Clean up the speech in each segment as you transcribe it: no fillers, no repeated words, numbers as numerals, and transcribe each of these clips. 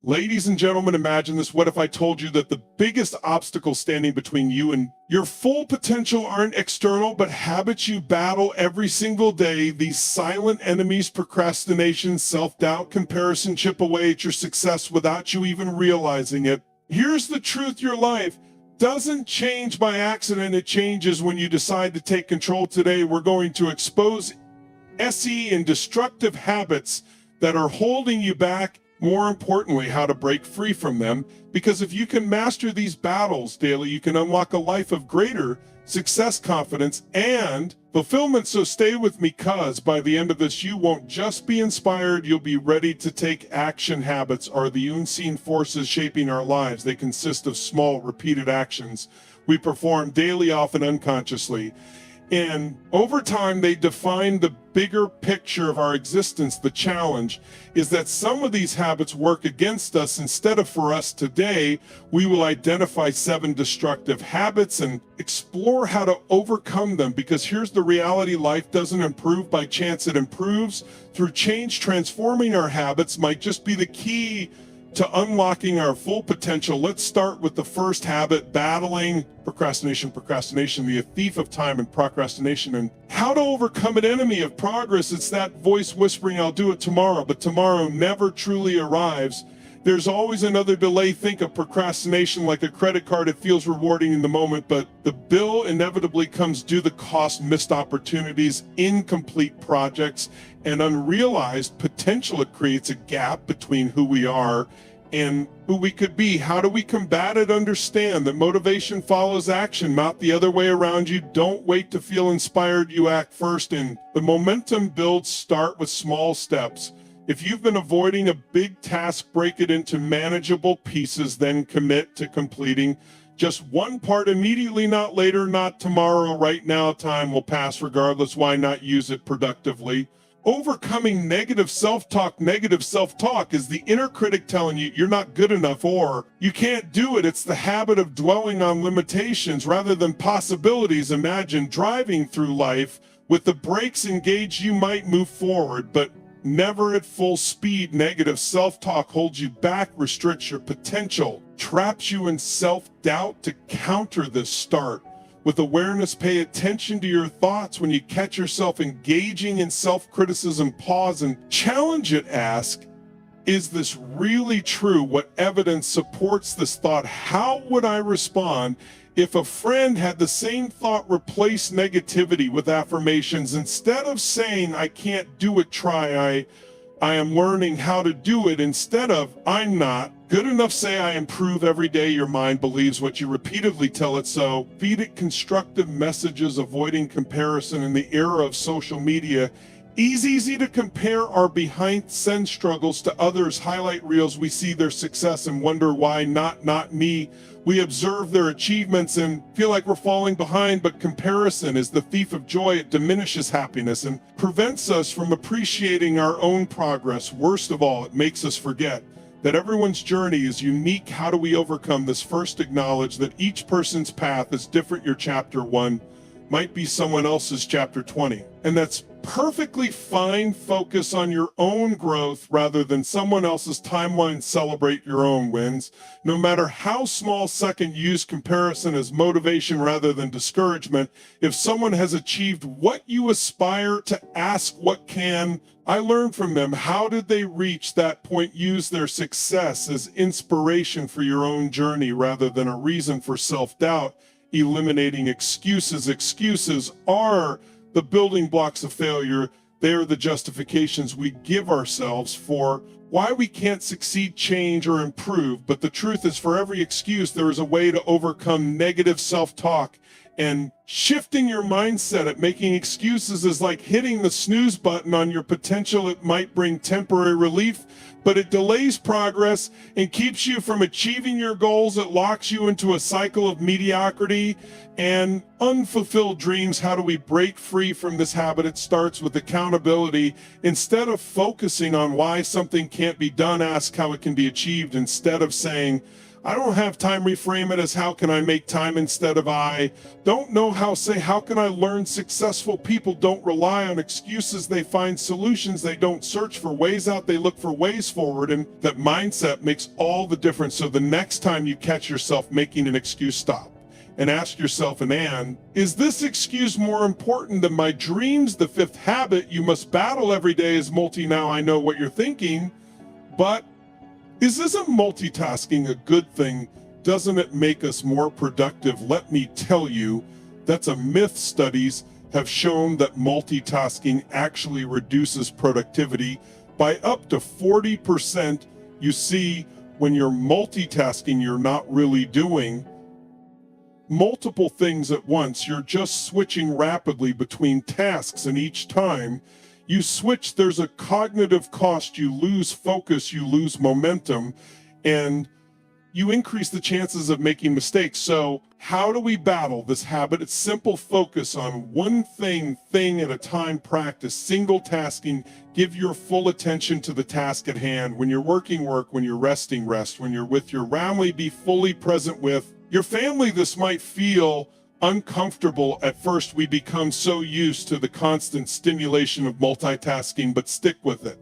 Ladies and gentlemen, imagine this. What if I told you that the biggest obstacle standing between you and your full potential aren't external, but habits you battle every single day? These silent enemies: procrastination, self-doubt, comparison, chip away at your success without you even realizing it. Here's the truth: your life doesn't change by accident. It changes when you decide to take control. Today, we're going to expose SE and destructive habits that are holding you back. More importantly, how to break free from them. Because if you can master these battles daily, you can unlock a life of greater success, confidence, and fulfillment. So stay with me, cause by the end of this, you won't just be inspired, you'll be ready to take action. Habits are the unseen forces shaping our lives. They consist of small, repeated actions we perform daily, often unconsciously. And over time, they define the bigger picture of our existence. The challenge is that some of these habits work against us instead of for us. Today, we will identify 7 destructive habits and explore how to overcome them. Because here's the reality: life doesn't improve by chance, it improves through change. Transforming our habits might just be the key to unlocking our full potential. Let's start with the first habit: battling procrastination. Procrastination, the thief of time, and procrastination, and how to overcome an enemy of progress. It's that voice whispering, "I'll do it tomorrow," but tomorrow never truly arrives. There's always another delay. Think of procrastination like a credit card. It feels rewarding in the moment, but the bill inevitably comes due. The cost: missed opportunities, incomplete projects, and unrealized potential. It creates a gap between who we are and who we could be. How do we combat it? Understand that motivation follows action, not the other way around. You don't wait to feel inspired, you act first, and the momentum builds. Start with small steps. If you've been avoiding a big task, break it into manageable pieces, then commit to completing just one part immediately, not later, not tomorrow, right now. Time will pass regardless. Why not use it productively? Overcoming negative self-talk. Negative self-talk is the inner critic telling you you're not good enough or you can't do it. It's the habit of dwelling on limitations rather than possibilities. Imagine driving through life with the brakes engaged. You might move forward, but never at full speed. Negative self-talk holds you back, restricts your potential, traps you in self-doubt. To counter this, start with awareness. Pay attention to your thoughts. When you catch yourself engaging in self-criticism, pause and challenge it. Ask, is this really true? What evidence supports this thought? How would I respond if a friend had the same thought? Replace negativity with affirmations. Instead of saying, "I can't do it," try, I am learning how to do it." Instead of, "I'm not good enough," say, "I improve every day." Your mind believes what you repeatedly tell it, so feed it constructive messages. Avoiding comparison. In the era of social media, easy to compare our behind-the-scenes struggles to others. Highlight reels, we see their success and wonder why not me. We observe their achievements and feel like we're falling behind, but comparison is the thief of joy. It diminishes happiness and prevents us from appreciating our own progress. Worst of all, it makes us forget that everyone's journey is unique. How do we overcome this? First, acknowledge that each person's path is different. Your chapter 1 might be someone else's chapter 20, and that's perfectly fine. Focus on your own growth rather than someone else's timeline. Celebrate your own wins, no matter how small. Second, use comparison as motivation rather than discouragement. If someone has achieved what you aspire to, ask, what can I learn from them? How did they reach that point? Use their success as inspiration for your own journey rather than a reason for self-doubt. Eliminating excuses. Excuses are the building blocks of failure. They are the justifications we give ourselves for why we can't succeed, change, or improve. But the truth is, for every excuse, there is a way to overcome negative self-talk. And shifting your mindset at making excuses is like hitting the snooze button on your potential. It might bring temporary relief, but it delays progress and keeps you from achieving your goals. It locks you into a cycle of mediocrity and unfulfilled dreams. How do we break free from this habit? It starts with accountability. Instead of focusing on why something can't be done, ask how it can be achieved. Instead of saying, I don't have time, reframe it as how can I make time instead of I. Don't know how, say how can I learn? Successful people don't rely on excuses, they find solutions, they don't search for ways out, they look for ways forward. And that mindset makes all the difference. So the next time you catch yourself making an excuse, stop and ask yourself, is this excuse more important than my dreams? The fifth habit you must battle every day is now I know what you're thinking, but isn't multitasking a good thing? Doesn't it make us more productive? Let me tell you, that's a myth. Studies have shown that multitasking actually reduces productivity by up to 40%. You see, when you're multitasking, you're not really doing multiple things at once. You're just switching rapidly between tasks, and each time you switch, there's a cognitive cost. You lose focus, you lose momentum, and you increase the chances of making mistakes. So how do we battle this habit? It's simple. Focus on one thing at a time. Practice single tasking. Give your full attention to the task at hand. When you're working, work. When you're resting, rest. When you're with your family, be fully present with your family. This might feel uncomfortable at first. We become so used to the constant stimulation of multitasking, but stick with it.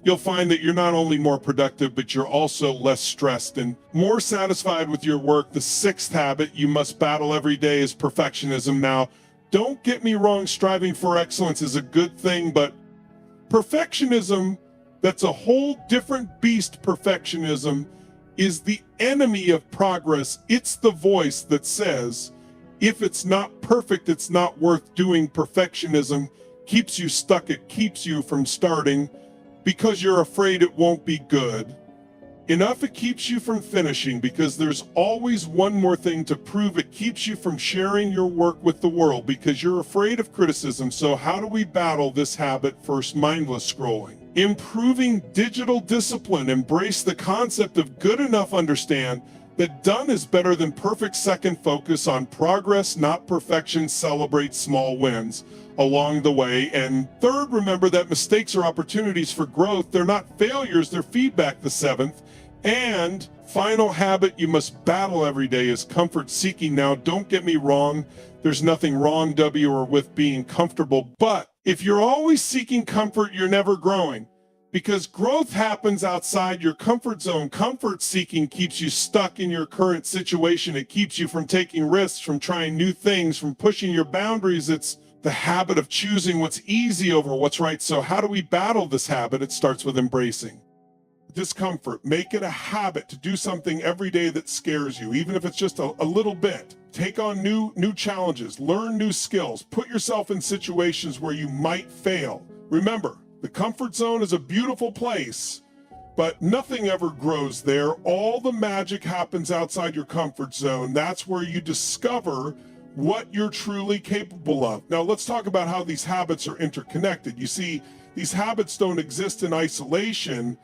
You'll find that you're not only more productive, but you're also less stressed and more satisfied with your work. The sixth habit you must battle every day is perfectionism. Now, don't get me wrong, striving for excellence is a good thing, but perfectionism, that's a whole different beast. Perfectionism is the enemy of progress. It's the voice that says, if it's not perfect, it's not worth doing. Perfectionism keeps you stuck. It keeps you from starting because you're afraid it won't be good enough. It keeps you from finishing because there's always one more thing to prove. It keeps you from sharing your work with the world because you're afraid of criticism. So how do we battle this habit? First, mindless scrolling. Improving digital discipline. Embrace the concept of good enough. Understand that done is better than perfect. Second, focus on progress, not perfection. Celebrate small wins along the way. And third, remember that mistakes are opportunities for growth. They're not failures, they're feedback. The seventh and final habit you must battle every day is comfort seeking. Now, don't get me wrong, there's nothing wrong, or with being comfortable, but if you're always seeking comfort, you're never growing. Because growth happens outside your comfort zone. Comfort seeking keeps you stuck in your current situation. It keeps you from taking risks, from trying new things, from pushing your boundaries. It's the habit of choosing what's easy over what's right. So how do we battle this habit? It starts with embracing discomfort. Make it a habit to do something every day that scares you, even if it's just a little bit. Take on new challenges, learn new skills, put yourself in situations where you might fail. Remember, the comfort zone is a beautiful place, but nothing ever grows there. All the magic happens outside your comfort zone. That's where you discover what you're truly capable of. Now, let's talk about how these habits are interconnected. You see, these habits don't exist in isolation.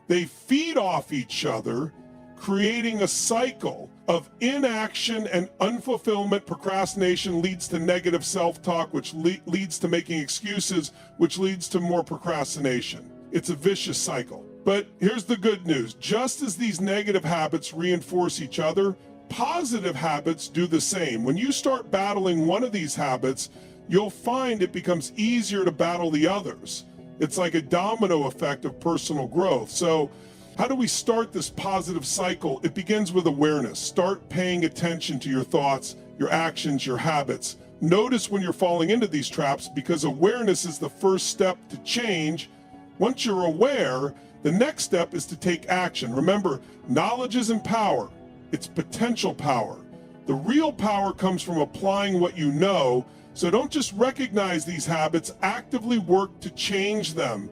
They feed off each other, creating a cycle of inaction and unfulfillment. Procrastination leads to negative self-talk, which leads to making excuses, which leads to more procrastination. It's a vicious cycle. But here's the good news. Just as these negative habits reinforce each other, positive habits do the same. When you start battling one of these habits, you'll find it becomes easier to battle the others. It's like a domino effect of personal growth. So how do we start this positive cycle? It begins with awareness. Start paying attention to your thoughts, your actions, your habits. Notice when you're falling into these traps, because awareness is the first step to change. Once you're aware, the next step is to take action. Remember, knowledge isn't power, it's potential power. The real power comes from applying what you know. So don't just recognize these habits, actively work to change them.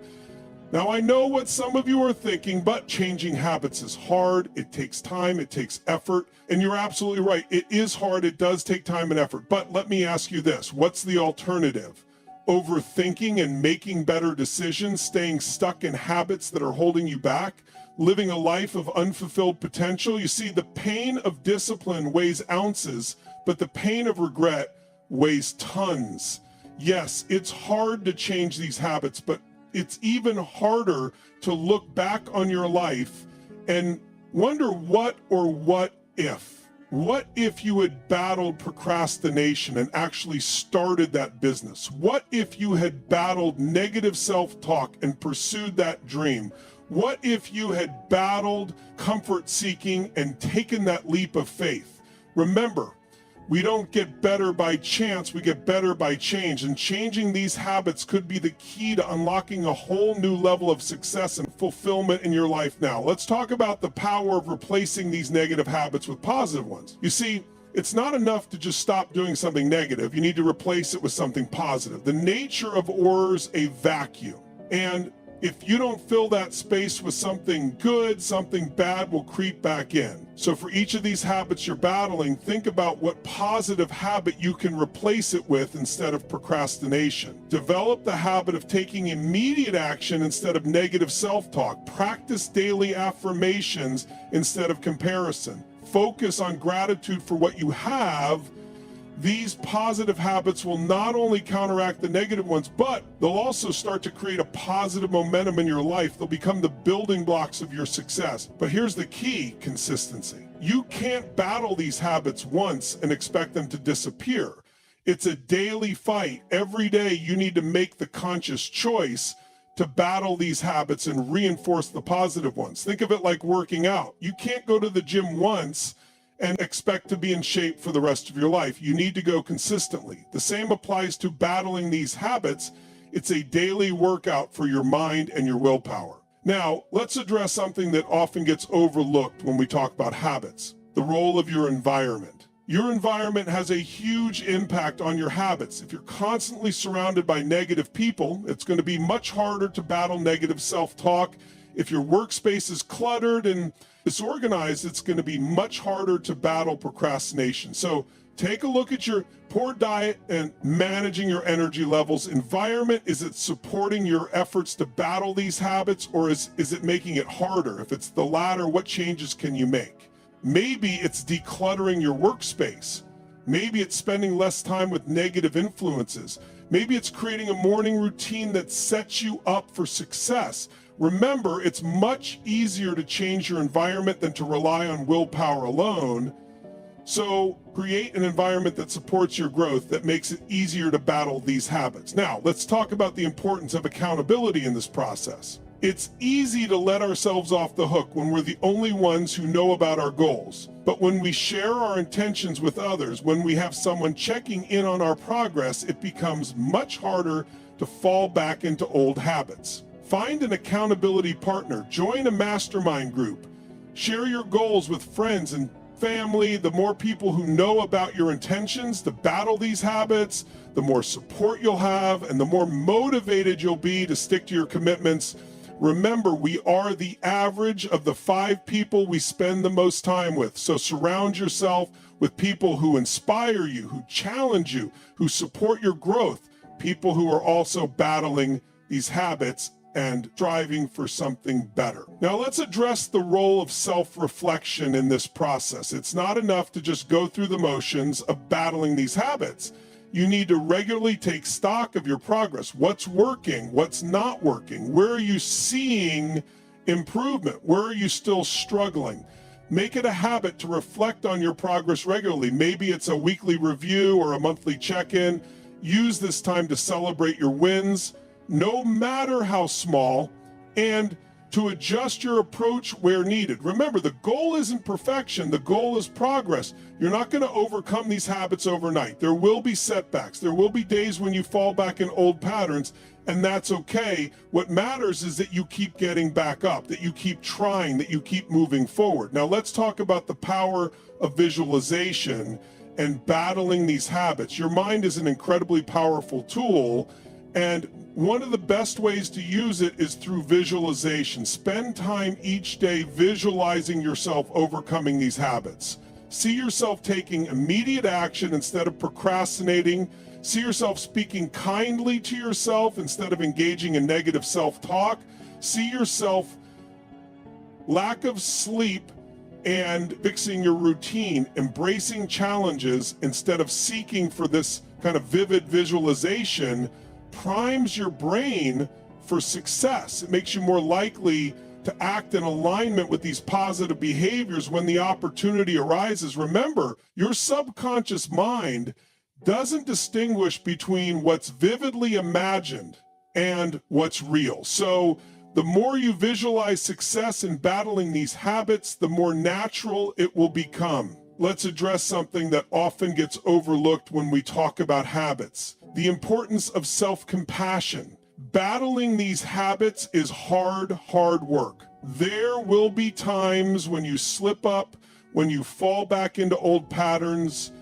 Now, I know what some of you are thinking, but changing habits is hard. It takes time, it takes effort, and you're absolutely right. It is hard, it does take time and effort. But let me ask you this, what's the alternative? Overthinking and making better decisions, staying stuck in habits that are holding you back, living a life of unfulfilled potential. You see, the pain of discipline weighs ounces, but the pain of regret weighs tons. Yes, it's hard to change these habits, but it's even harder to look back on your life and Wonder what or what if. What if you had battled procrastination and actually started that business? What if you had battled negative self-talk and pursued that dream? What if you had battled comfort seeking and taken that leap of faith? Remember, we don't get better by chance, we get better by change. And changing these habits could be the key to unlocking a whole new level of success and fulfillment in your life now. Let's talk about the power of replacing these negative habits with positive ones. You see, it's not enough to just stop doing something negative. You need to replace it with something positive. The nature of or's a vacuum. And if you don't fill that space with something good, something bad will creep back in. So for each of these habits you're battling, think about what positive habit you can replace it with instead of procrastination. Develop the habit of taking immediate action instead of negative self-talk. Practice daily affirmations instead of comparison. Focus on gratitude for what you have. These positive habits will not only counteract the negative ones, but they'll also start to create a positive momentum in your life. They'll become the building blocks of your success. But here's the key: consistency. You can't battle these habits once and expect them to disappear. It's a daily fight. Every day you need to make the conscious choice to battle these habits and reinforce the positive ones. Think of it like working out. You can't go to the gym once and expect to be in shape for the rest of your life. You need to go consistently. The same applies to battling these habits. It's a daily workout for your mind and your willpower. Now, let's address something that often gets overlooked when we talk about habits: the role of your environment. Your environment has a huge impact on your habits. If you're constantly surrounded by negative people, it's going to be much harder to battle negative self-talk. If your workspace is cluttered and disorganized, it's going to be much harder to battle procrastination. So take a look at your poor diet and managing your energy levels. Environment, is it supporting your efforts to battle these habits, or is it making it harder? If it's the latter, what changes can you make? Maybe it's decluttering your workspace. Maybe it's spending less time with negative influences. Maybe it's creating a morning routine that sets you up for success. Remember, it's much easier to change your environment than to rely on willpower alone. So create an environment that supports your growth, that makes it easier to battle these habits. Now, let's talk about the importance of accountability in this process. It's easy to let ourselves off the hook when we're the only ones who know about our goals. But when we share our intentions with others, when we have someone checking in on our progress, it becomes much harder to fall back into old habits. Find an accountability partner, join a mastermind group, share your goals with friends and family. The more people who know about your intentions to battle these habits, the more support you'll have and the more motivated you'll be to stick to your commitments. Remember, we are the average of the 5 people we spend the most time with. So surround yourself with people who inspire you, who challenge you, who support your growth, people who are also battling these habits and striving for something better. Now let's address the role of self-reflection in this process. It's not enough to just go through the motions of battling these habits. You need to regularly take stock of your progress. What's working? What's not working? Where are you seeing improvement? Where are you still struggling? Make it a habit to reflect on your progress regularly. Maybe it's a weekly review or a monthly check-in. Use this time to celebrate your wins, no matter how small, and to adjust your approach where needed. Remember, the goal isn't perfection, the goal is progress. You're not going to overcome these habits overnight. There will be setbacks. There will be days when you fall back in old patterns, and that's okay. What matters is that you keep getting back up, that you keep trying, that you keep moving forward. Now let's talk about the power of visualization and battling these habits. Your mind is an incredibly powerful tool, and one of the best ways to use it is through visualization. Spend time each day visualizing yourself overcoming these habits. See yourself taking immediate action instead of procrastinating. See yourself speaking kindly to yourself instead of engaging in negative self-talk. See yourself lack of sleep and fixing your routine, embracing challenges instead of seeking for this kind of vivid visualization primes your brain for success. It makes you more likely to act in alignment with these positive behaviors when the opportunity arises. Remember, your subconscious mind doesn't distinguish between what's vividly imagined and what's real. So the more you visualize success in battling these habits, the more natural it will become. Let's address something that often gets overlooked when we talk about habits: the importance of self-compassion. Battling these habits is hard work. There will be times when you slip up, when you fall back into old patterns,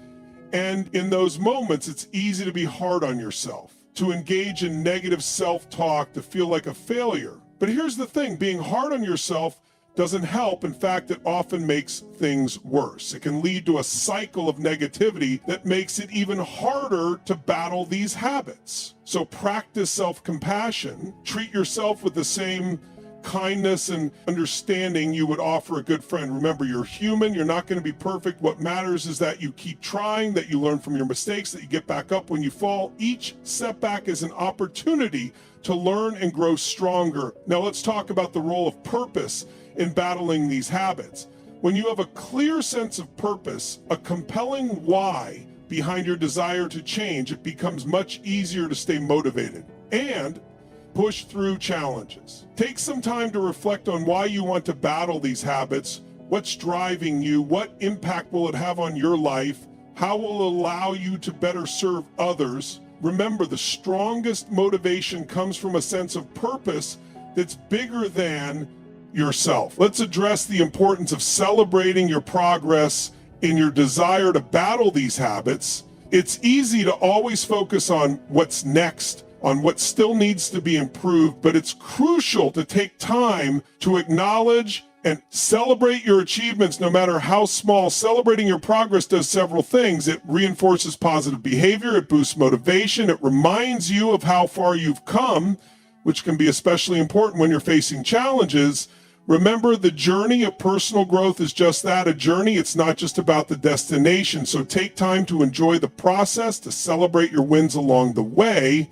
and in those moments, it's easy to be hard on yourself, to engage in negative self-talk, to feel like a failure. But here's the thing, being hard on yourself doesn't help. In fact, it often makes things worse. It can lead to a cycle of negativity that makes it even harder to battle these habits. So practice self-compassion. Treat yourself with the same kindness and understanding you would offer a good friend. Remember, you're human. You're not going to be perfect. What matters is that you keep trying, that you learn from your mistakes, that you get back up when you fall. Each setback is an opportunity to learn and grow stronger. Now let's talk about the role of purpose in battling these habits. When you have a clear sense of purpose, a compelling why behind your desire to change, it becomes much easier to stay motivated and push through challenges. Take some time to reflect on why you want to battle these habits. What's driving you? What impact will it have on your life? How will it allow you to better serve others? Remember, the strongest motivation comes from a sense of purpose that's bigger than yourself. Let's address the importance of celebrating your progress in your desire to battle these habits. It's easy to always focus on what's next, on what still needs to be improved, but it's crucial to take time to acknowledge and celebrate your achievements, no matter how small. Celebrating your progress does several things. It reinforces positive behavior, it boosts motivation, it reminds you of how far you've come, which can be especially important when you're facing challenges. Remember, the journey of personal growth is just that, a journey. It's not just about the destination. So take time to enjoy the process, to celebrate your wins along the way.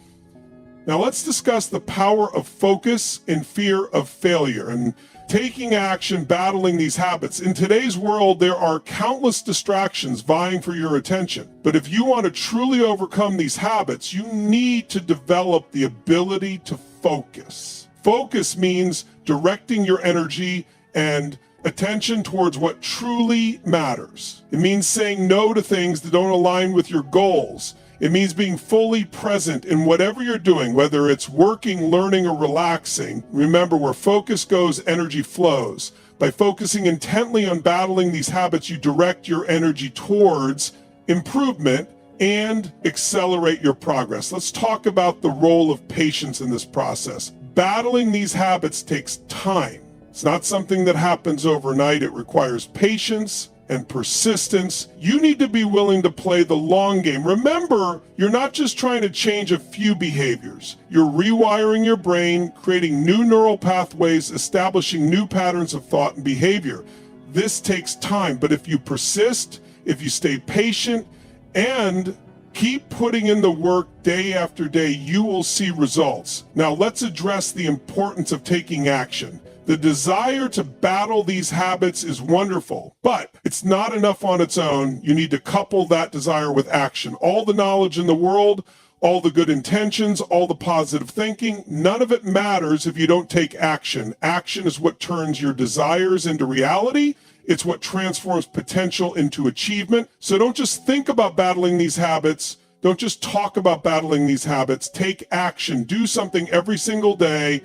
Now let's discuss the power of focus and fear of failure and taking action, battling these habits. In today's world, there are countless distractions vying for your attention. But if you want to truly overcome these habits, you need to develop the ability to focus. Focus means directing your energy and attention towards what truly matters. It means saying no to things that don't align with your goals. It means being fully present in whatever you're doing, whether it's working, learning, or relaxing. Remember, where focus goes, energy flows. By focusing intently on battling these habits, you direct your energy towards improvement and accelerate your progress. Let's talk about the role of patience in this process. Battling these habits takes time. It's not something that happens overnight. It requires patience and persistence. You need to be willing to play the long game. Remember, you're not just trying to change a few behaviors. You're rewiring your brain, creating new neural pathways, establishing new patterns of thought and behavior. This takes time, but if you persist, if you stay patient, and keep putting in the work day after day, you will see results. Now let's address the importance of taking action. The desire to battle these habits is wonderful, but it's not enough on its own. You need to couple that desire with action. All the knowledge in the world, all the good intentions, all the positive thinking, none of it matters if you don't take action. Action is what turns your desires into reality. It's what transforms potential into achievement. So don't just think about battling these habits. Don't just talk about battling these habits. Take action. Do something every single day.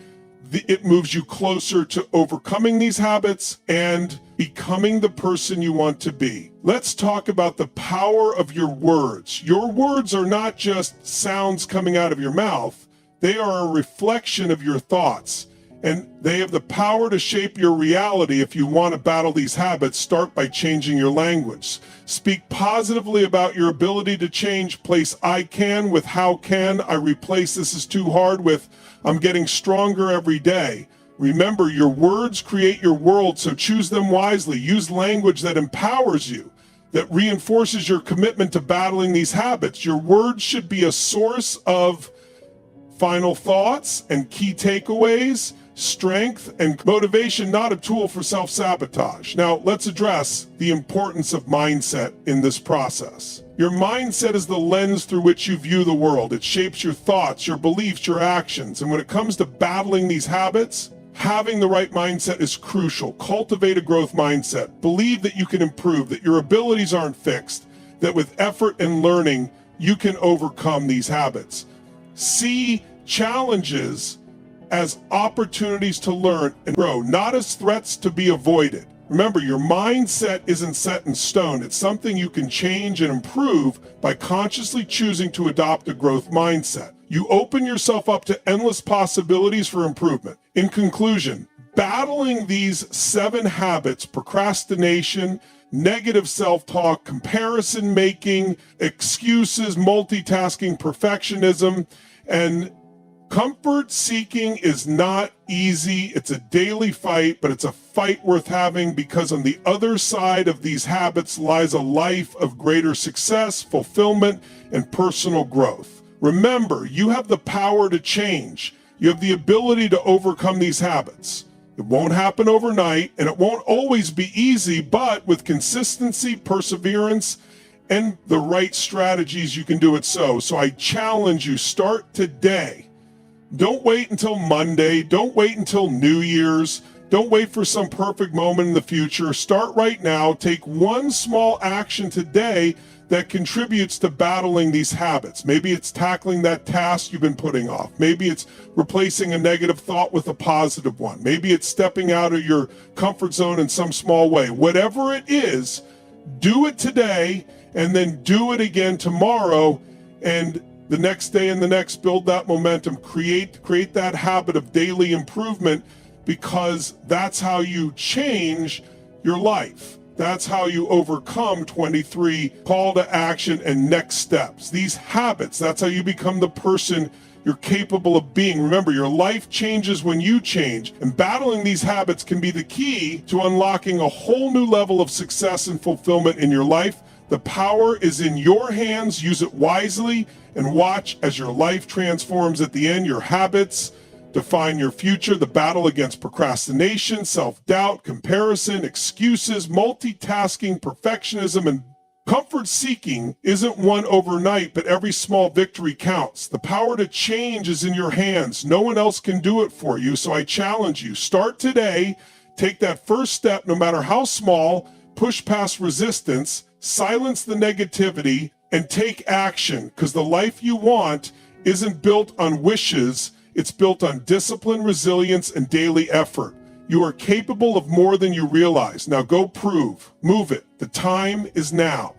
It moves you closer to overcoming these habits and becoming the person you want to be. Let's talk about the power of your words. Your words are not just sounds coming out of your mouth. They are a reflection of your thoughts. And they have the power to shape your reality. If you want to battle these habits, start by changing your language. Speak positively about your ability to change. Place I can with how can. I replace this is too hard with I'm getting stronger every day. Remember, your words create your world, so choose them wisely. Use language that empowers you, that reinforces your commitment to battling these habits. Your words should be a source of final thoughts and key takeaways. strength and motivation, not a tool for self-sabotage. Now, let's address the importance of mindset in this process. Your mindset is the lens through which you view the world. It shapes your thoughts, your beliefs, your actions. And when it comes to battling these habits, having the right mindset is crucial. Cultivate a growth mindset. Believe that you can improve, that your abilities aren't fixed, that with effort and learning, you can overcome these habits. See challenges as opportunities to learn and grow, not as threats to be avoided. Remember, your mindset isn't set in stone. It's something you can change and improve by consciously choosing to adopt a growth mindset. You open yourself up to endless possibilities for improvement. In conclusion, battling these 7 habits, procrastination, negative self-talk, comparison making, excuses, multitasking, perfectionism, and comfort seeking is not easy. It's a daily fight, but it's a fight worth having, because on the other side of these habits lies a life of greater success, fulfillment, and personal growth. Remember, you have the power to change. You have the ability to overcome these habits. It won't happen overnight, and it won't always be easy, but with consistency, perseverance, and the right strategies, you can do it so. So I challenge you, start today. Don't wait until Monday. Don't wait until New Year's. Don't wait for some perfect moment in the future. Start right now. Take one small action today that contributes to battling these habits. Maybe it's tackling that task you've been putting off. Maybe it's replacing a negative thought with a positive one. Maybe it's stepping out of your comfort zone in some small way. Whatever it is, do it today and then do it again tomorrow, and the next day and the next. Build that momentum, create that habit of daily improvement, because that's how you change your life. That's how you overcome 23 call to action and next steps. These habits, that's how you become the person you're capable of being. Remember, your life changes when you change, and battling these habits can be the key to unlocking a whole new level of success and fulfillment in your life. The power is in your hands. Use it wisely and watch as your life transforms. At the end, your habits define your future. The battle against procrastination, self-doubt, comparison, excuses, multitasking, perfectionism, and comfort seeking isn't won overnight, but every small victory counts. The power to change is in your hands. No one else can do it for you. So I challenge you, start today. Take that first step, no matter how small. Push past resistance, silence the negativity, and take action, because the life you want isn't built on wishes. It's built on discipline, resilience, and daily effort. You are capable of more than you realize. Now go prove. Move it. The time is now.